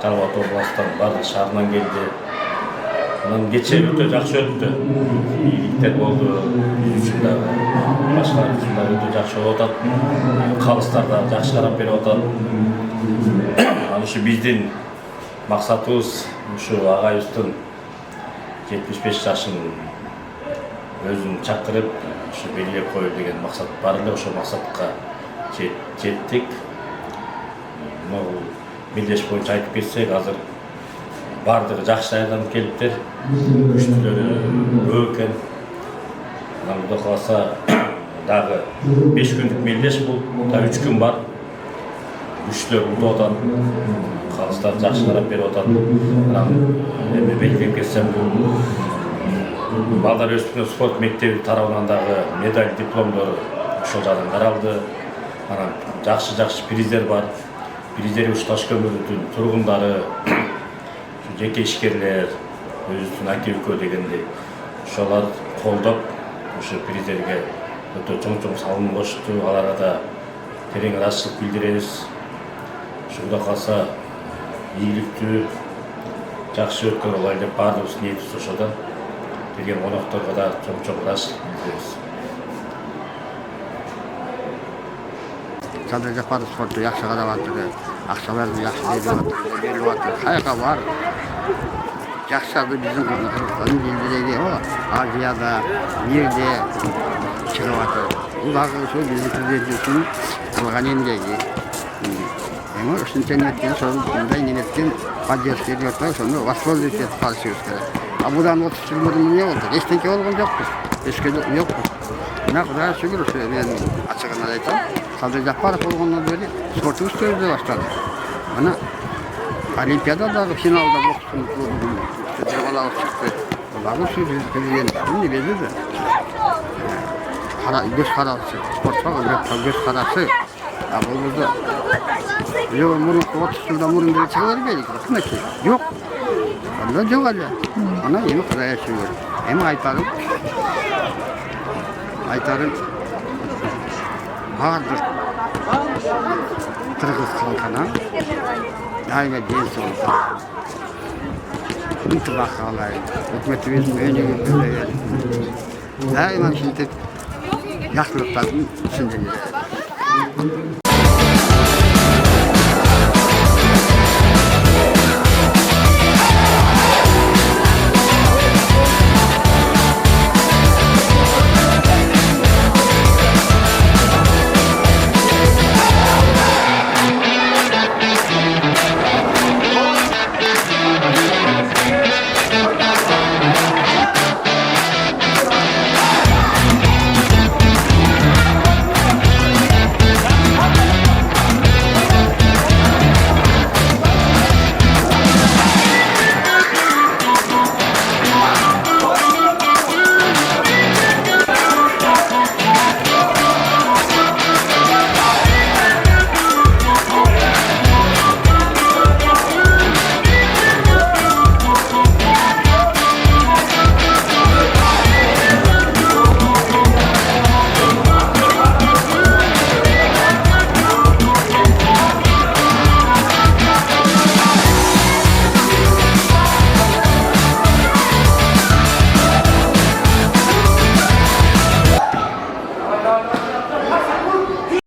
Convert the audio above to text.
Жалал-Абад областынан барлық шаарынан келди. Анан кече өтө жакшы өттү. Ийгиликтер болду. Биз үчүн дагы, башкалар үчүн дагы өтө жакшы болуп атат. Калыстар да жакшы карап берип атат. Анан ушу биздин максатыбыз ушу агайыбыздын 75 жашын өзүн чакырып, ушу белгилеп коюу деген максат бар эле. Ошол максатка жеттик. Мелдеш боюнча айтып кетсек, азыр бардыгы жакшы даярданып келиптир. Күчтүүлөрү көп экен. Анан Кудай кааласа дагы 5 күндүк мелдеш бул. Да 3 күн бар. Күчтүүлөр утуп атат. Калыстар жакшы карап берип атат. Анан эми белгилеп кетсем, бул балдар өспүрүмдөр спорт мектеби тарабынан дагы медаль, дипломдор ошол жагынан каралды. Анан жакшы приздер бар. Приздер ушу Таш көмүрдүн тургундары, жеке ишкерлер, өзүбүздүн аке-үкө дегендей ошолар колдоп, ушу приздерге өтө чоң салым кошту. Аларга да терең ыраазычылык билдиребиз. Ушу Кудай кааласа ийгиликтүү, жакшы өткөн болайлы деп баардыгыбыз ниетибиз ошодо. Келген конокторго да чоң ыраазычылык билдиребиз. Жалал-Абад спорту жакшы карап атыр, акчаларды жакшы берип атыр. Каяка бар? Жакшы биздин элдерге, Азияда, Мирде чыгып атыр. Бул дагы ошо биздин президент үчүн кылган эмгеги. Эми ушунча неткен, ошондой неткен поддержка берип атат, ошону воспользоваться этип калышыбыз керек. А будан 30 жыл мурун эмне болду? Эчтеке болгон жокпуз. Эчке жокпуз. Мына Кудайга шүгүр, ошо мен ачыгын айтам. Жалал-Абад болгондон бери спортубуз көбөйө баштады. Мына Олимпиададагы финалда бокстун балалы чыкты. Буларды ушу президенттин небеси. Göz карашы, спортко göz карашы. А болбосо мурунку 30 жылдан мурун деле чыга бербейдик. Кимеки? Жок. Анда жок эле. Ана эми Кудайга шүгүр. Эми айтарым бардык кыргыз халкына дайыма ден соолук каалайм, ынтымак каалайм, өкмөтүбүздүн өнүгүүсүнө дайыма ушинтип жакшылыктардын ичинде жүрөйүн.